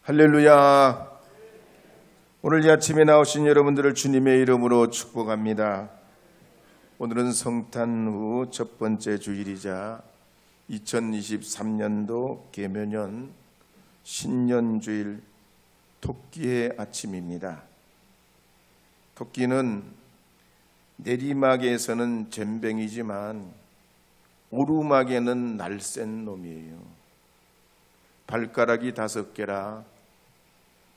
할렐루야. 오늘 이 아침에 나오신 여러분들을 주님의 이름으로 축복합니다. 오늘은 성탄 후 첫 번째 주일이자 2023년도 계면연 신년주일 토끼의 아침입니다. 토끼는 내리막에서는 젬병이지만 오르막에는 날쌘 놈이에요. 발가락이 5개라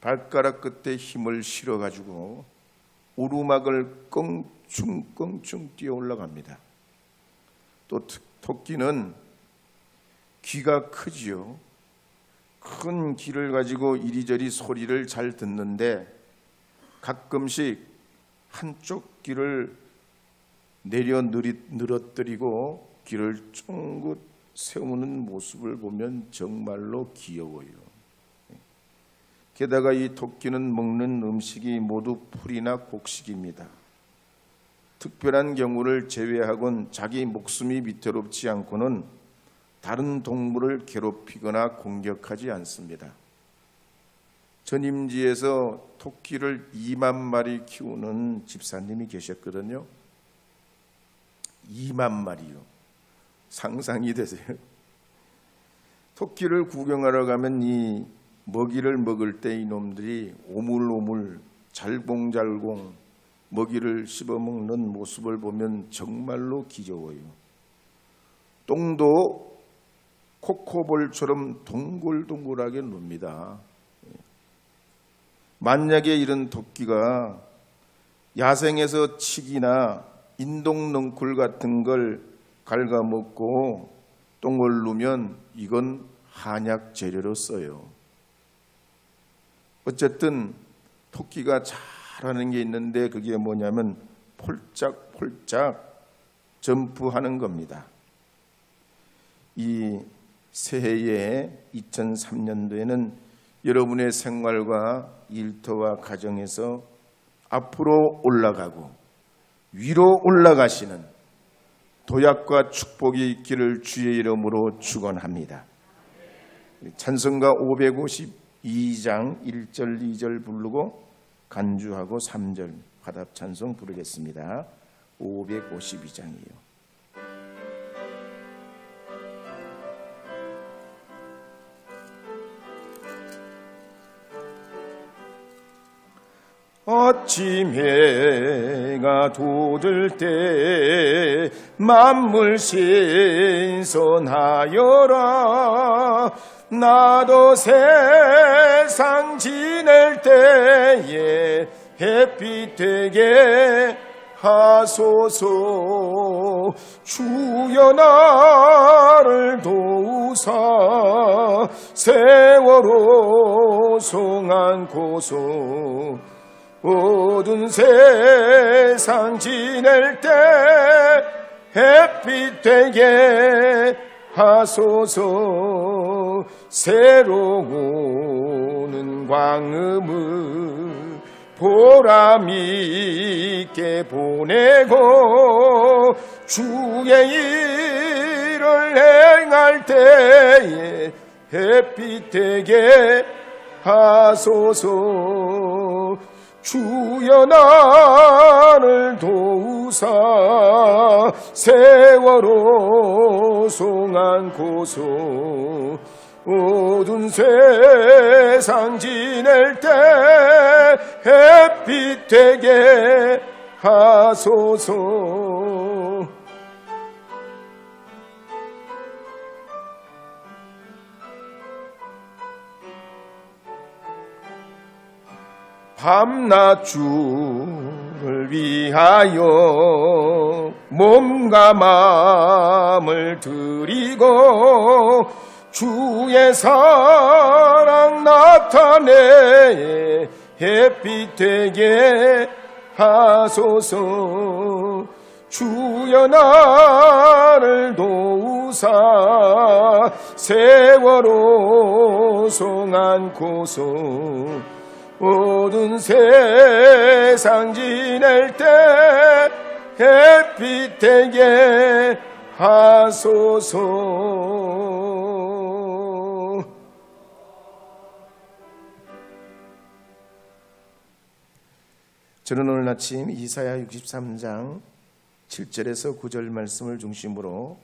발가락 끝에 힘을 실어가지고 오르막을 껑충껑충 뛰어 올라갑니다. 또 토끼는 귀가 크지요. 큰 귀를 가지고 이리저리 소리를 잘 듣는데 가끔씩 한쪽 귀를 내려 늘어뜨리고 귀를 쫑긋 세우는 모습을 보면 정말로 귀여워요. 게다가 이 토끼는 먹는 음식이 모두 풀이나 곡식입니다. 특별한 경우를 제외하곤 자기 목숨이 위태롭지 않고는 다른 동물을 괴롭히거나 공격하지 않습니다. 전임지에서 토끼를 2만 마리 키우는 집사님이 계셨거든요. 2만 마리요. 상상이 되세요? 토끼를 구경하러 가면 이 먹이를 먹을 때 이놈들이 오물오물 잘공잘공 먹이를 씹어먹는 모습을 보면 정말로 귀여워요. 똥도 코코볼처럼 동글동글하게 놉니다. 만약에 이런 토끼가 야생에서 칡이나 인동넝쿨 같은 걸 갉아먹고 똥을 누면 이건 한약 재료로 써요. 어쨌든 토끼가 잘하는 게 있는데 그게 뭐냐면 폴짝폴짝 점프하는 겁니다. 이 새해에 2003년도에는 여러분의 생활과 일터와 가정에서 앞으로 올라가고 위로 올라가시는 도약과 축복이 있기를 주의 이름으로 축원합니다. 찬송가 552장 1절 2절 부르고 간주하고 3절 화답 찬송 부르겠습니다. 552장이에요. 아침 해가 돋을 때 만물 신선하여라. 나도 세상 지낼 때에 햇빛 되게 하소서. 주여 나를 도우사 세월호 송안고소. 모든 세상 지낼 때 햇빛 되게 하소서. 새로 오는 광음을 보람 있게 보내고 주의 일을 행할 때에 햇빛 되게 하소서. 주여 나를 도우사 세월호 송안고소. 모든 세상 지낼 때 햇빛 되게 하소서. 밤낮 주를 위하여 몸과 마음을 드리고 주의 사랑 나타내 햇빛 되게 하소서. 주여 나를 도우사 세월호 송안고소. 모든 세상 지낼 때 햇빛 되게 하소서. 저는 오늘 아침 이사야 63장 7절에서 9절 말씀을 중심으로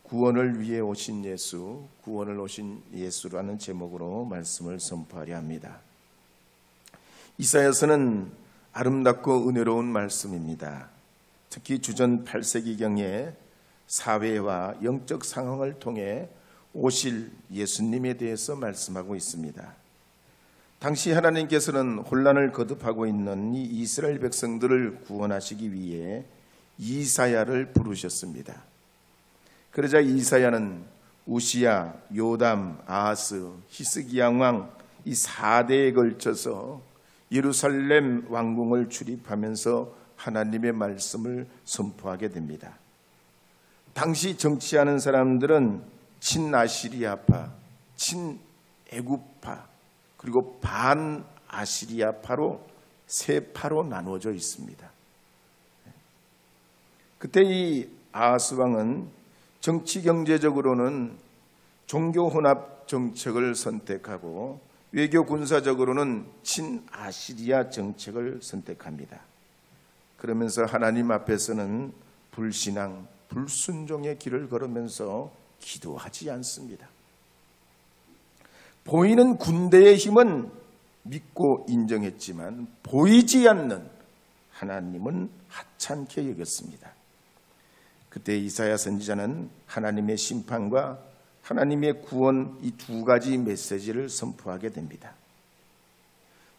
구원을 위해 오신 예수, 구원을 오신 예수라는 제목으로 말씀을 선포하려 합니다. 이사야서는 아름답고 은혜로운 말씀입니다. 특히 주전 8세기경에 사회와 영적 상황을 통해 오실 예수님에 대해서 말씀하고 있습니다. 당시 하나님께서는 혼란을 거듭하고 있는 이 이스라엘 백성들을 구원하시기 위해 이사야를 부르셨습니다. 그러자 이사야는 우시야, 요담, 아하스, 히스기야 왕 이 4대에 걸쳐서 예루살렘 왕궁을 출입하면서 하나님의 말씀을 선포하게 됩니다. 당시 정치하는 사람들은 친아시리아파, 친애굽파, 그리고 반아시리아파로 세 파로 나누어져 있습니다. 그때 이 아하스 왕은 정치 경제적으로는 종교 혼합 정책을 선택하고 외교 군사적으로는 친아시리아 정책을 선택합니다. 그러면서 하나님 앞에서는 불신앙, 불순종의 길을 걸으면서 기도하지 않습니다. 보이는 군대의 힘은 믿고 인정했지만 보이지 않는 하나님은 하찮게 여겼습니다. 그때 이사야 선지자는 하나님의 심판과 하나님의 구원 이 두 가지 메시지를 선포하게 됩니다.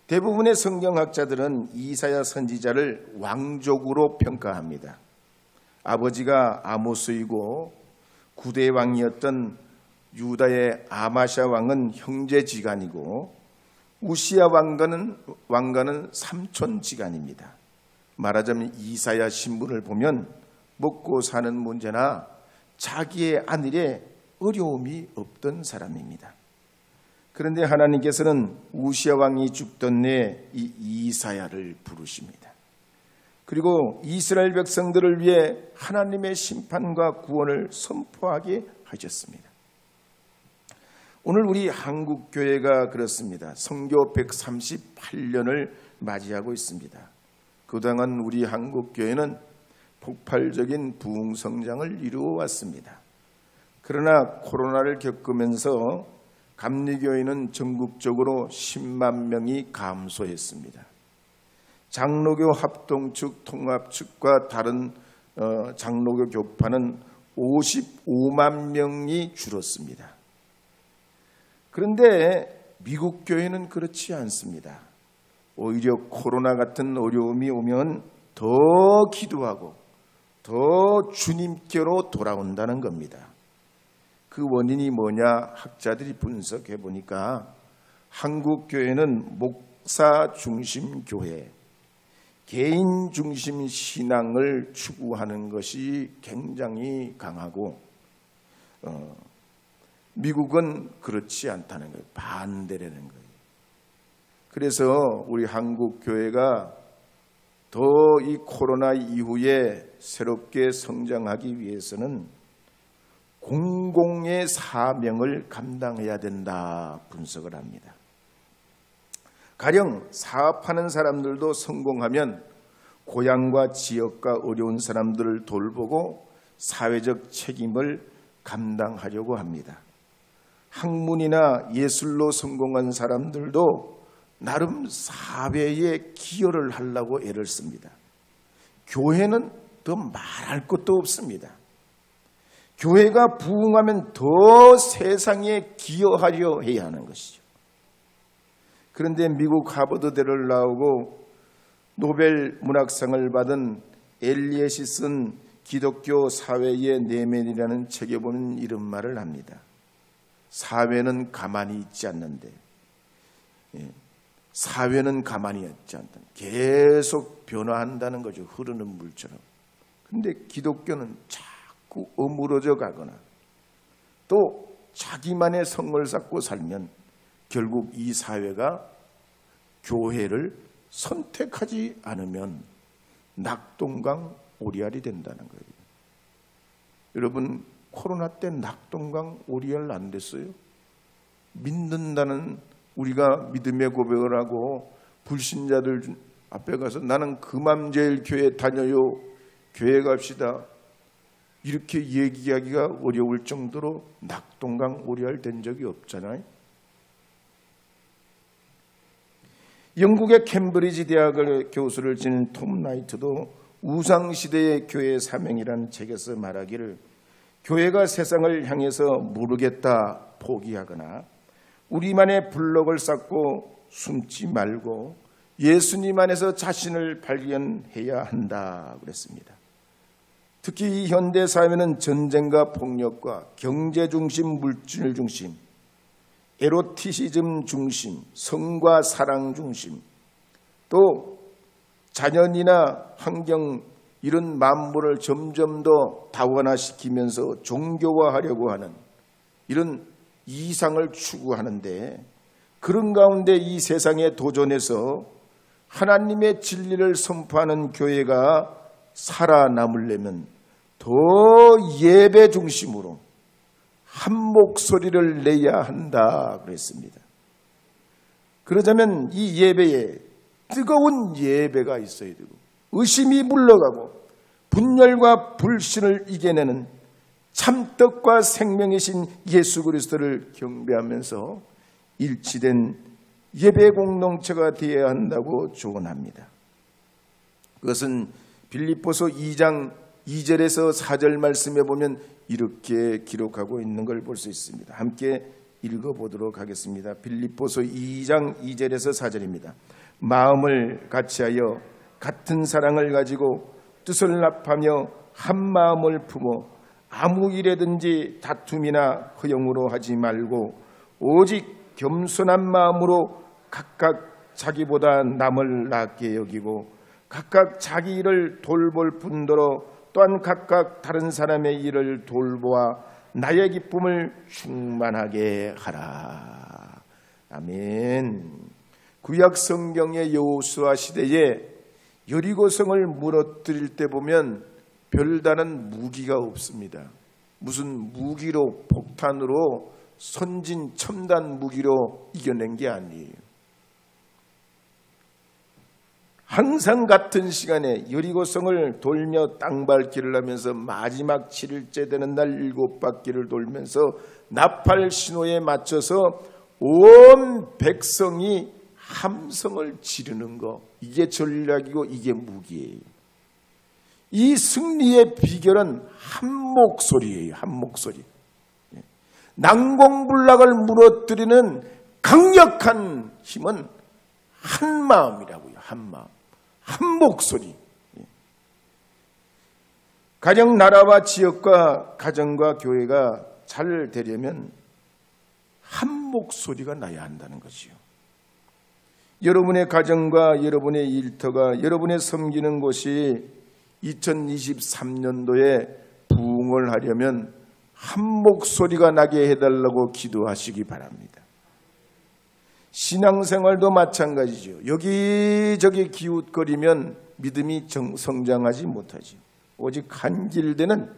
대부분의 성경학자들은 이사야 선지자를 왕족으로 평가합니다. 아버지가 아모스이고 9대 왕이었던 유다의 아마샤 왕은 형제지간이고 우시야 왕가는 삼촌지간입니다. 말하자면 이사야 신분을 보면 먹고 사는 문제나 자기의 안일에 어려움이 없던 사람입니다. 그런데 하나님께서는 우시야 왕이 죽던 해 이 이사야를 부르십니다. 그리고 이스라엘 백성들을 위해 하나님의 심판과 구원을 선포하게 하셨습니다. 오늘 우리 한국교회가 그렇습니다. 선교 138년을 맞이하고 있습니다. 그동안 우리 한국교회는 폭발적인 부흥성장을 이루어왔습니다. 그러나 코로나를 겪으면서 감리교회는 전국적으로 10만 명이 감소했습니다. 장로교 합동측, 통합측과 다른 장로교 교파는 55만 명이 줄었습니다. 그런데 미국 교회는 그렇지 않습니다. 오히려 코로나 같은 어려움이 오면 더 기도하고 더 주님께로 돌아온다는 겁니다. 그 원인이 뭐냐 학자들이 분석해 보니까 한국 교회는 목사 중심 교회, 개인 중심 신앙을 추구하는 것이 굉장히 강하고 미국은 그렇지 않다는 거예요. 반대라는 거예요. 그래서 우리 한국 교회가 더 이 코로나 이후에 새롭게 성장하기 위해서는 공공의 사명을 감당해야 된다 분석을 합니다. 가령 사업하는 사람들도 성공하면 고향과 지역과 어려운 사람들을 돌보고 사회적 책임을 감당하려고 합니다. 학문이나 예술로 성공한 사람들도 나름 사회에 기여를 하려고 애를 씁니다. 교회는 더 말할 것도 없습니다. 교회가 부흥하면 더 세상에 기여하려 해야 하는 것이죠. 그런데 미국 하버드대를 나오고 노벨 문학상을 받은 엘리엇이 쓴 기독교 사회의 내면이라는 책에 보면 이런 말을 합니다. 사회는 가만히 있지 않는데, 사회는 가만히 있지 않다. 계속 변화한다는 거죠. 흐르는 물처럼. 그런데 기독교는 자꾸 어무러져 가거나 또 자기만의 성을 쌓고 살면 결국 이 사회가 교회를 선택하지 않으면 낙동강 오리알이 된다는 거예요. 여러분 코로나 때 낙동강 오리알 안 됐어요? 믿는다는 우리가 믿음의 고백을 하고 불신자들 앞에 가서 나는 금암제일교회 다녀요, 교회 갑시다, 이렇게 얘기하기가 어려울 정도로 낙동강 오리알 된 적이 없잖아요. 영국의 캠브리지 대학의 교수를 지닌 톰 나이트도 우상시대의 교회의 사명이라는 책에서 말하기를, 교회가 세상을 향해서 모르겠다 포기하거나 우리만의 블록을 쌓고 숨지 말고 예수님 안에서 자신을 발견해야 한다 그랬습니다. 특히 이 현대 사회는 전쟁과 폭력과 경제 중심, 물질 중심, 에로티시즘 중심, 성과 사랑 중심, 또 자연이나 환경 이런 만물을 점점 더 다원화시키면서 종교화하려고 하는 이런 이상을 추구하는데, 그런 가운데 이 세상에 도전해서 하나님의 진리를 선포하는 교회가 살아남으려면 더 예배 중심으로 한 목소리를 내야 한다 그랬습니다. 그러자면 이 예배에 뜨거운 예배가 있어야 되고, 의심이 물러가고 분열과 불신을 이겨내는 참떡과 생명이신 예수 그리스도를 경배하면서 일치된 예배 공동체가 되어야 한다고 조언합니다. 그것은 빌립보서 2장 2절에서 4절 말씀에 보면 이렇게 기록하고 있는 걸 볼 수 있습니다. 함께 읽어보도록 하겠습니다. 빌립보서 2장 2절에서 4절입니다. 마음을 같이하여 같은 사랑을 가지고 뜻을 합하며 한 마음을 품어 아무 일에든지 다툼이나 허용으로 하지 말고 오직 겸손한 마음으로 각각 자기보다 남을 낫게 여기고 각각 자기 일을 돌볼 뿐더러 또한 각각 다른 사람의 일을 돌보아 나의 기쁨을 충만하게 하라. 아멘. 구약 성경의 여호수아 시대에 여리고성을 무너뜨릴 때 보면 별다른 무기가 없습니다. 무슨 무기로, 폭탄으로, 선진 첨단 무기로 이겨낸 게 아니에요. 항상 같은 시간에 여리고성을 돌며 땅밟기를 하면서 마지막 7일째 되는 날 7바퀴를 돌면서 나팔 신호에 맞춰서 온 백성이 함성을 지르는 거, 이게 전략이고 이게 무기예요. 이 승리의 비결은 한 목소리예요. 한 목소리. 난공불락을 무너뜨리는 강력한 힘은 한 마음이라고요. 한 마음. 한 목소리. 가정, 나라와 지역과 가정과 교회가 잘 되려면 한 목소리가 나야 한다는 거지요. 여러분의 가정과 여러분의 일터가, 여러분의 섬기는 곳이 2023년도에 부흥을 하려면 한 목소리가 나게 해달라고 기도하시기 바랍니다. 신앙생활도 마찬가지죠. 여기저기 기웃거리면 믿음이 성장하지 못하죠. 오직 한 길 되는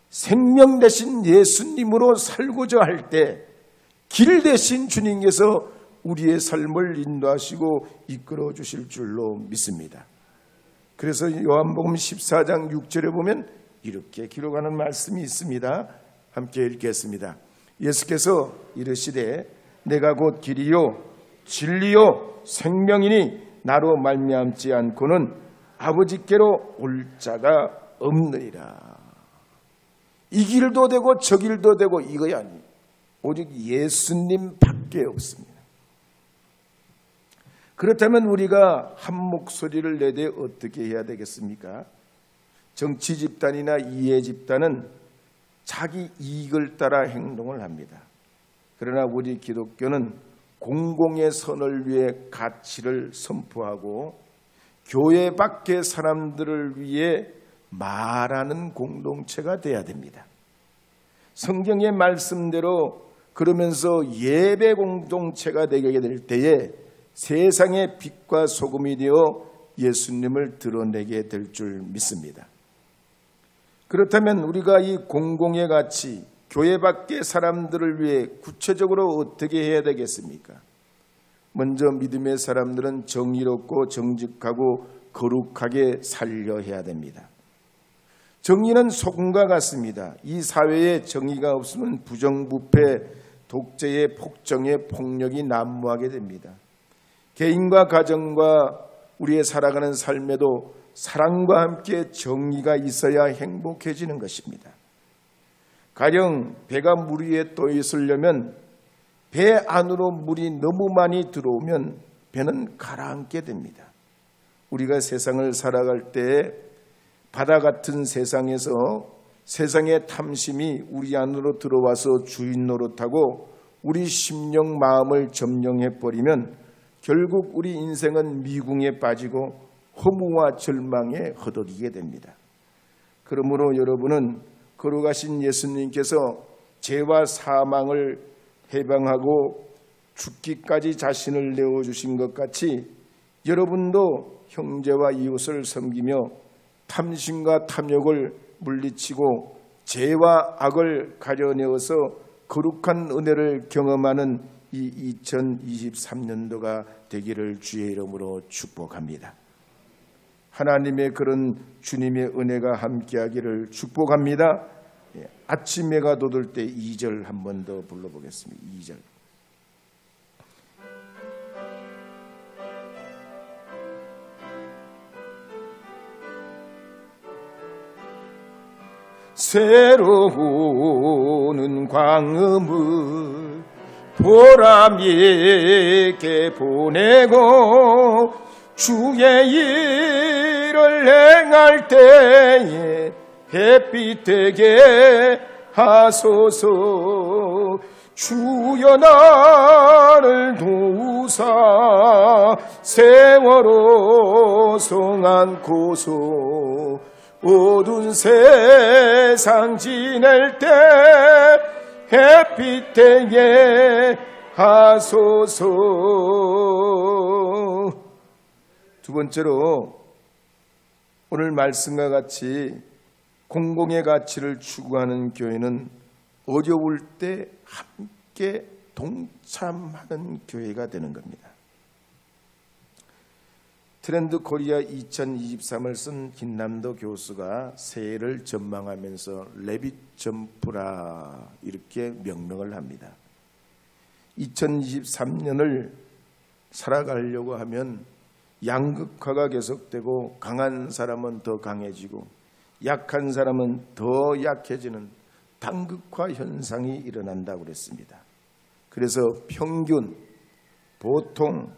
생명 되신 예수님으로 살고자 할 때 길 되신 주님께서 우리의 삶을 인도하시고 이끌어 주실 줄로 믿습니다. 그래서 요한복음 14장 6절에 보면 이렇게 기록하는 말씀이 있습니다. 함께 읽겠습니다. 예수께서 이르시되 내가 곧 길이요 진리요 생명이니 나로 말미암지 않고는 아버지께로 올 자가 없느니라. 이 길도 되고 저 길도 되고 이거야 아니, 오직 예수님밖에 없습니다. 그렇다면 우리가 한 목소리를 내되 어떻게 해야 되겠습니까? 정치 집단이나 이해 집단은 자기 이익을 따라 행동을 합니다. 그러나 우리 기독교는 공공의 선을 위해 가치를 선포하고 교회 밖의 사람들을 위해 말하는 공동체가 되어야 됩니다. 성경의 말씀대로 그러면서 예배 공동체가 되게 될 때에 세상의 빛과 소금이 되어 예수님을 드러내게 될 줄 믿습니다. 그렇다면 우리가 이 공공의 가치, 교회 밖의 사람들을 위해 구체적으로 어떻게 해야 되겠습니까? 먼저 믿음의 사람들은 정의롭고 정직하고 거룩하게 살려 해야 됩니다. 정의는 소금과 같습니다. 이 사회에 정의가 없으면 부정부패, 독재의 폭정의 폭력이 난무하게 됩니다. 개인과 가정과 우리의 살아가는 삶에도 사랑과 함께 정의가 있어야 행복해지는 것입니다. 가령 배가 물 위에 떠 있으려면 배 안으로 물이 너무 많이 들어오면 배는 가라앉게 됩니다. 우리가 세상을 살아갈 때 바다 같은 세상에서 세상의 탐심이 우리 안으로 들어와서 주인 노릇하고 우리 심령 마음을 점령해버리면 결국 우리 인생은 미궁에 빠지고 허무와 절망에 허덕이게 됩니다. 그러므로 여러분은 걸어가신 예수님께서 죄와 사망을 해방하고 죽기까지 자신을 내어주신 것 같이 여러분도 형제와 이웃을 섬기며 탐심과 탐욕을 물리치고 죄와 악을 가려내어서 거룩한 은혜를 경험하는 이 2023년도가 되기를 주의 이름으로 축복합니다. 하나님의 그런 주님의 은혜가 함께하기를 축복합니다. 아침 해가 돋을 때 2절 한 번 더 불러보겠습니다. 2절. 새로우는 광음을 보람있게 보내고 주의 일을 행할 때에 햇빛 되게 하소서. 주여 나를 도우사 세월호 성안고소 어두운 세상 지낼 때 햇빛 되게 하소서. 두 번째로 오늘 말씀과 같이 공공의 가치를 추구하는 교회는 어려울 때 함께 동참하는 교회가 되는 겁니다. 트렌드 코리아 2023을 쓴 김남도 교수가 새해를 전망하면서 레빗 점프라 이렇게 명명을 합니다. 2023년을 살아가려고 하면 양극화가 계속되고 강한 사람은 더 강해지고 약한 사람은 더 약해지는 단극화 현상이 일어난다고 그랬습니다. 그래서 평균, 보통,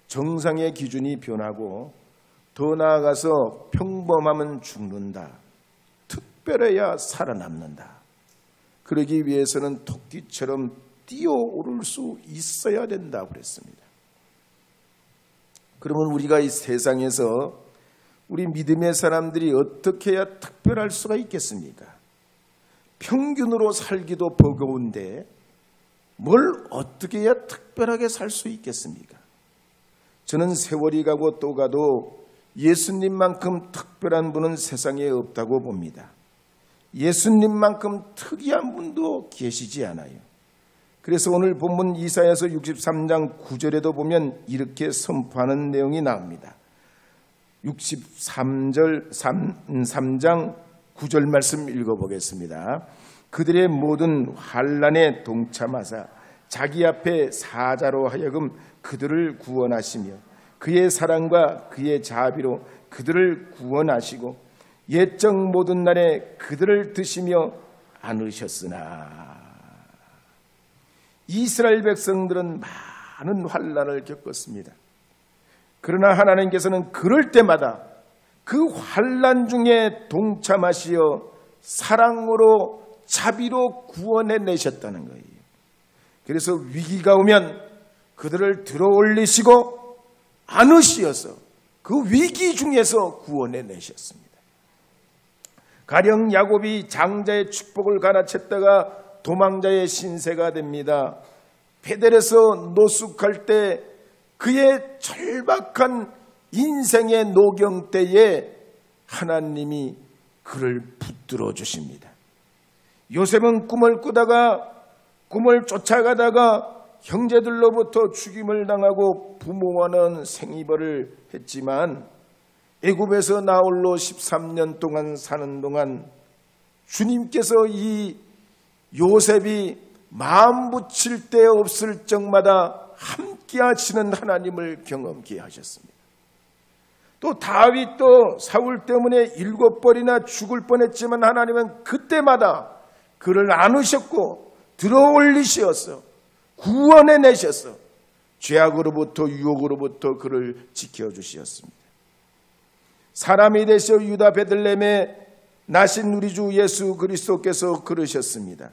정상의 기준이 변하고 더 나아가서 평범하면 죽는다. 특별해야 살아남는다. 그러기 위해서는 토끼처럼 뛰어오를 수 있어야 된다고 그랬습니다. 그러면 우리가 이 세상에서 우리 믿음의 사람들이 어떻게 해야 특별할 수가 있겠습니까? 평균으로 살기도 버거운데 뭘 어떻게 해야 특별하게 살 수 있겠습니까? 저는 세월이 가고 또 가도 예수님만큼 특별한 분은 세상에 없다고 봅니다. 예수님만큼 특이한 분도 계시지 않아요. 그래서 오늘 본문 이사야서 63장 9절에도 보면 이렇게 선포하는 내용이 나옵니다. 3장 9절 말씀 읽어보겠습니다. 그들의 모든 환난에 동참하사 자기 앞에 사자로 하여금 그들을 구원하시며 그의 사랑과 그의 자비로 그들을 구원하시고 옛적 모든 날에 그들을 드시며 안으셨으나. 이스라엘 백성들은 많은 환난을 겪었습니다. 그러나 하나님께서는 그럴 때마다 그 환난 중에 동참하시어 사랑으로 자비로 구원해내셨다는 거예요. 그래서 위기가 오면 그들을 들어올리시고 안으시어서 그 위기 중에서 구원해내셨습니다. 가령 야곱이 장자의 축복을 가라챘다가 도망자의 신세가 됩니다. 베델에서 노숙할 때 그의 절박한 인생의 노경 때에 하나님이 그를 붙들어 주십니다. 요셉은 꿈을 꾸다가 꿈을 쫓아가다가 형제들로부터 죽임을 당하고 부모와는 생이별을 했지만 애굽에서 나홀로 13년 동안 사는 동안 주님께서 이 요셉이 마음 붙일 데 없을 적마다 함께 하시는 하나님을 경험케 하셨습니다. 또 다윗도 사울 때문에 7번이나 죽을 뻔했지만 하나님은 그때마다 그를 안으셨고 들어올리셨어. 구원해내셨어. 죄악으로부터 유혹으로부터 그를 지켜주셨습니다. 사람이 되셔 유다 베들레헴에 나신 우리 주 예수 그리스도께서 그러셨습니다.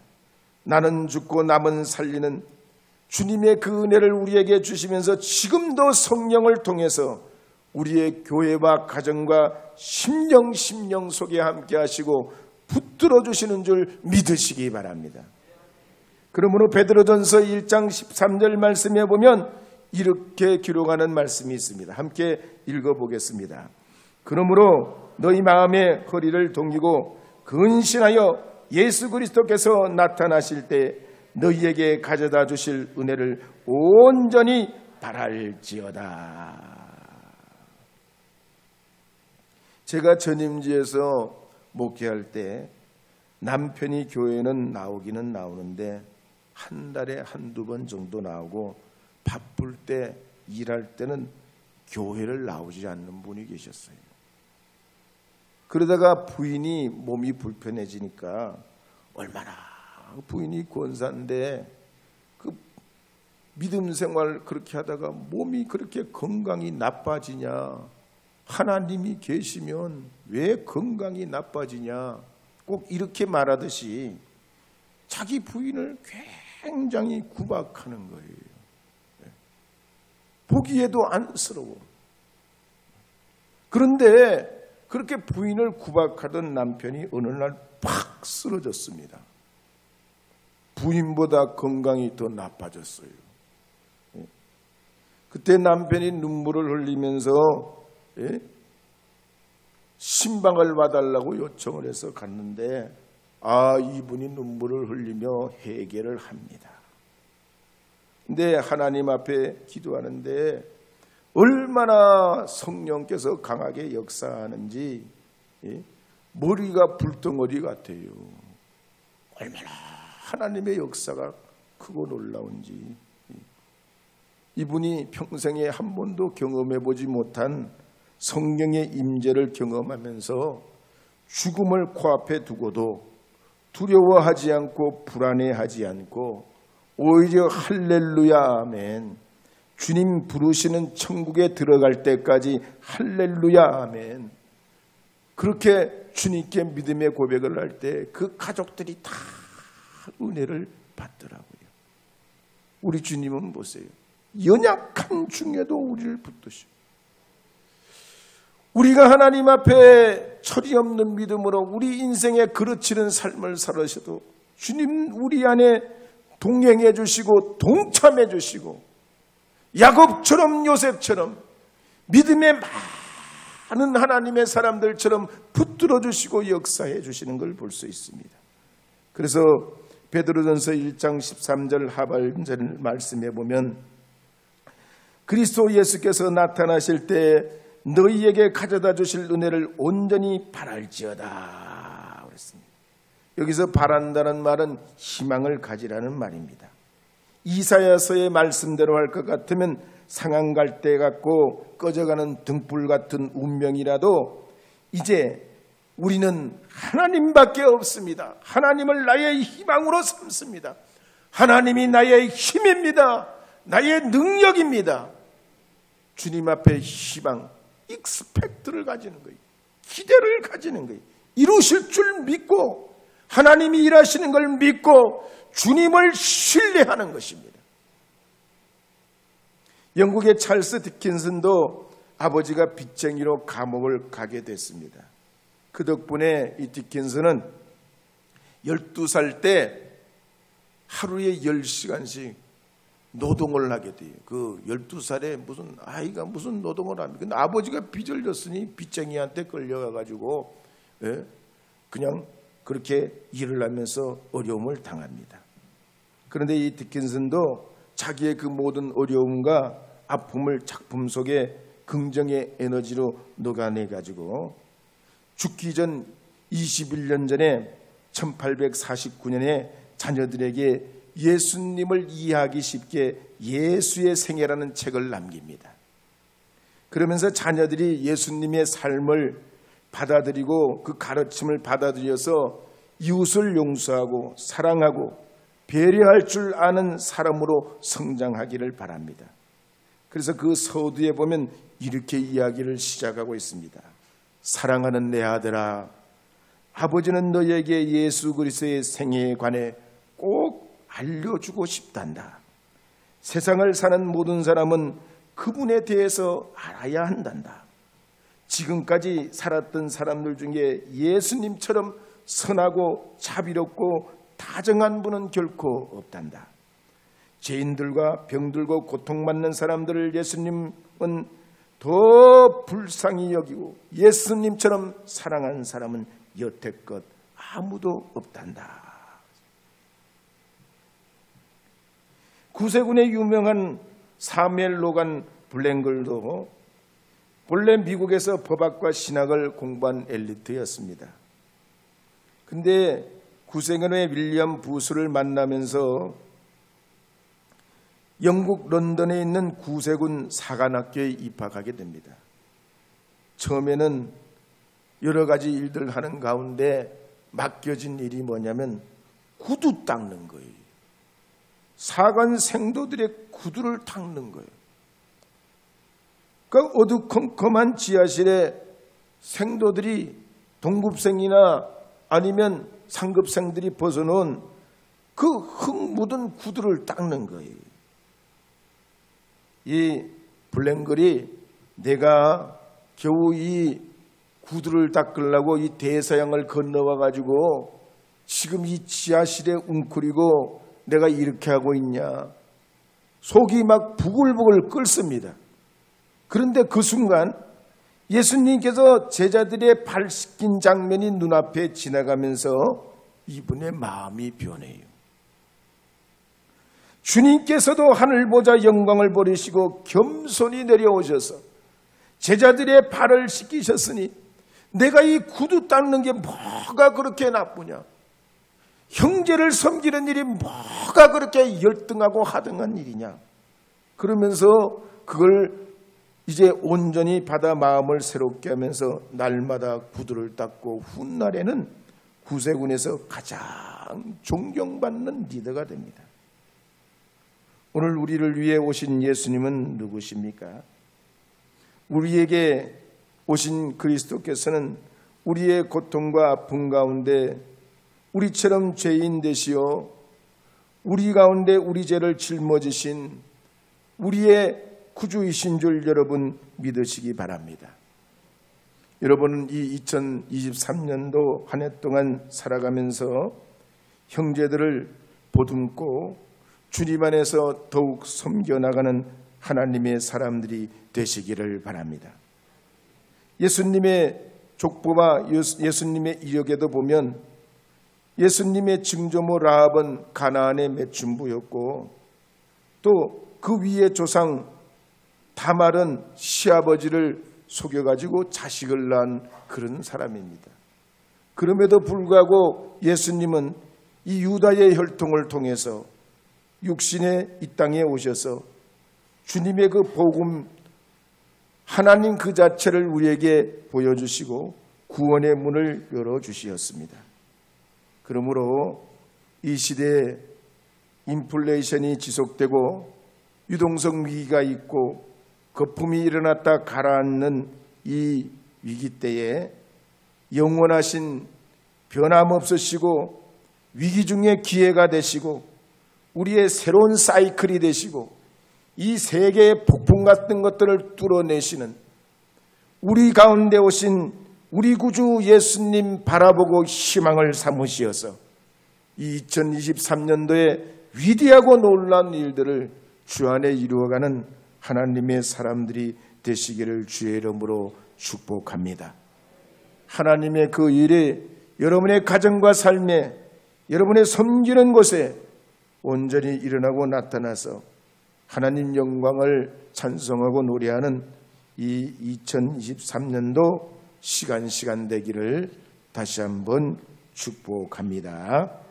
나는 죽고 남은 살리는 주님의 그 은혜를 우리에게 주시면서 지금도 성령을 통해서 우리의 교회와 가정과 심령 속에 함께 하시고 붙들어 주시는 줄 믿으시기 바랍니다. 그러므로 베드로전서 1장 13절 말씀에 보면 이렇게 기록하는 말씀이 있습니다. 함께 읽어보겠습니다. 그러므로 너희 마음의 허리를 동이고 근신하여 예수 그리스도께서 나타나실 때 너희에게 가져다 주실 은혜를 온전히 바랄지어다. 제가 전임지에서 목회할 때 남편이 교회는 나오기는 나오는데 한 달에 한두 번 정도 나오고 바쁠 때 일할 때는 교회를 나오지 않는 분이 계셨어요. 그러다가 부인이 몸이 불편해지니까 얼마나 부인이 권사인데 그 믿음 생활 그렇게 하다가 몸이 그렇게 건강이 나빠지냐, 하나님이 계시면 왜 건강이 나빠지냐, 꼭 이렇게 말하듯이 자기 부인을 굉장히 구박하는 거예요. 보기에도 안쓰러워. 그런데 그렇게 부인을 구박하던 남편이 어느 날 팍 쓰러졌습니다. 부인보다 건강이 더 나빠졌어요. 그때 남편이 눈물을 흘리면서 신방을 봐달라고 요청을 해서 갔는데 이분이 눈물을 흘리며 해결을 합니다. 근데 하나님 앞에 기도하는데 얼마나 성령께서 강하게 역사하는지 머리가 불덩어리 같아요. 얼마나 하나님의 역사가 크고 놀라운지. 이분이 평생에 한 번도 경험해보지 못한 성령의 임재를 경험하면서 죽음을 코앞에 두고도 두려워하지 않고 불안해하지 않고 오히려 할렐루야 아멘, 주님 부르시는 천국에 들어갈 때까지 할렐루야 아멘, 그렇게 주님께 믿음의 고백을 할 때 그 가족들이 다 은혜를 받더라고요. 우리 주님은 보세요. 연약한 중에도 우리를 붙드시고, 우리가 하나님 앞에 철이 없는 믿음으로 우리 인생에 그르치는 삶을 살아셔도 주님 우리 안에 동행해 주시고 동참해 주시고 야곱처럼 요셉처럼 믿음의 많은 하나님의 사람들처럼 붙들어 주시고 역사해 주시는 걸 볼 수 있습니다. 그래서 베드로전서 1장 13절 하반절 말씀해 보면 그리스도 예수께서 나타나실 때 너희에게 가져다 주실 은혜를 온전히 바랄지어다 그랬습니다. 여기서 바란다는 말은 희망을 가지라는 말입니다. 이사야서의 말씀대로 할 것 같으면 상한 갈대 같고 꺼져가는 등불 같은 운명이라도 이제 우리는 하나님밖에 없습니다. 하나님을 나의 희망으로 삼습니다. 하나님이 나의 힘입니다. 나의 능력입니다. 주님 앞에 희망, 익스펙트를 가지는 거예요. 기대를 가지는 거예요. 이루실 줄 믿고 하나님이 일하시는 걸 믿고 주님을 신뢰하는 것입니다. 영국의 찰스 디킨슨도 아버지가 빚쟁이로 감옥을 가게 됐습니다. 그 덕분에 이 디킨슨은 12살 때 하루에 10시간씩 노동을 하게 돼요. 그 12살에 무슨 아이가 무슨 노동을 합니까? 근데 아버지가 빚을 졌으니 빚쟁이한테 끌려가가지고 그냥 그렇게 일을 하면서 어려움을 당합니다. 그런데 이 디킨슨도 자기의 그 모든 어려움과 아픔을 작품 속에 긍정의 에너지로 녹아내가지고 죽기 전 21년 전에 1849년에 자녀들에게 예수님을 이해하기 쉽게 예수의 생애라는 책을 남깁니다. 그러면서 자녀들이 예수님의 삶을 받아들이고 그 가르침을 받아들여서 이웃을 용서하고 사랑하고 배려할 줄 아는 사람으로 성장하기를 바랍니다. 그래서 그 서두에 보면 이렇게 이야기를 시작하고 있습니다. 사랑하는 내 아들아, 아버지는 너에게 예수 그리스도의 생애에 관해 꼭 알려주고 싶단다. 세상을 사는 모든 사람은 그분에 대해서 알아야 한단다. 지금까지 살았던 사람들 중에 예수님처럼 선하고 자비롭고 다정한 분은 결코 없단다. 죄인들과 병들고 고통받는 사람들을 예수님은 더 불쌍히 여기고 예수님처럼 사랑한 사람은 여태껏 아무도 없단다. 구세군의 유명한 사무엘 로간 블랭글도 본래 미국에서 법학과 신학을 공부한 엘리트였습니다. 근데 구세군의 윌리엄 부스를 만나면서 영국 런던에 있는 구세군 사관학교에 입학하게 됩니다. 처음에는 여러 가지 일들을 하는 가운데 맡겨진 일이 뭐냐면 구두 닦는 거예요. 사관 생도들의 구두를 닦는 거예요. 그 어두컴컴한 지하실에 생도들이 동급생이나 아니면 상급생들이 벗어놓은 그 흙 묻은 구두를 닦는 거예요. 이 블랭글이 내가 겨우 이 구두를 닦으려고 이 대서양을 건너와 가지고 지금 이 지하실에 웅크리고 내가 이렇게 하고 있냐, 속이 막 부글부글 끓습니다. 그런데 그 순간 예수님께서 제자들의 발 씻긴 장면이 눈앞에 지나가면서 이분의 마음이 변해요. 주님께서도 하늘 보자 영광을 버리시고 겸손히 내려오셔서 제자들의 발을 씻기셨으니 내가 이 구두 닦는 게 뭐가 그렇게 나쁘냐, 형제를 섬기는 일이 뭐가 그렇게 열등하고 하등한 일이냐, 그러면서 그걸 이제 온전히 받아 마음을 새롭게 하면서 날마다 구두를 닦고 훗날에는 구세군에서 가장 존경받는 리더가 됩니다. 오늘 우리를 위해 오신 예수님은 누구십니까? 우리에게 오신 그리스도께서는 우리의 고통과 아픔 가운데 우리처럼 죄인 되시어 우리 가운데 우리 죄를 짊어지신 우리의 구주이신 줄 여러분 믿으시기 바랍니다. 여러분은 이 2023년도 한 해 동안 살아가면서 형제들을 보듬고 주님 안에서 더욱 섬겨나가는 하나님의 사람들이 되시기를 바랍니다. 예수님의 족보와 예수님의 이력에도 보면 예수님의 증조모 라합은 가나안의 매춘부였고 또 그 위에 조상 다말은 시아버지를 속여가지고 자식을 낳은 그런 사람입니다. 그럼에도 불구하고 예수님은 이 유다의 혈통을 통해서 육신의 이 땅에 오셔서 주님의 그 복음, 하나님 그 자체를 우리에게 보여주시고 구원의 문을 열어주시었습니다. 그러므로 이 시대에 인플레이션이 지속되고 유동성 위기가 있고 거품이 일어났다 가라앉는 이 위기 때에 영원하신 변함없으시고 위기 중에 기회가 되시고 우리의 새로운 사이클이 되시고 이 세계의 폭풍 같은 것들을 뚫어내시는 우리 가운데 오신 우리 구주 예수님 바라보고 희망을 삼으시어서 이 2023년도에 위대하고 놀라운 일들을 주 안에 이루어가는 하나님의 사람들이 되시기를 주의 이름으로 축복합니다. 하나님의 그 일이 여러분의 가정과 삶에, 여러분의 섬기는 곳에 온전히 일어나고 나타나서 하나님 영광을 찬송하고 노래하는 이 2023년도 시간 되기를 다시 한번 축복합니다.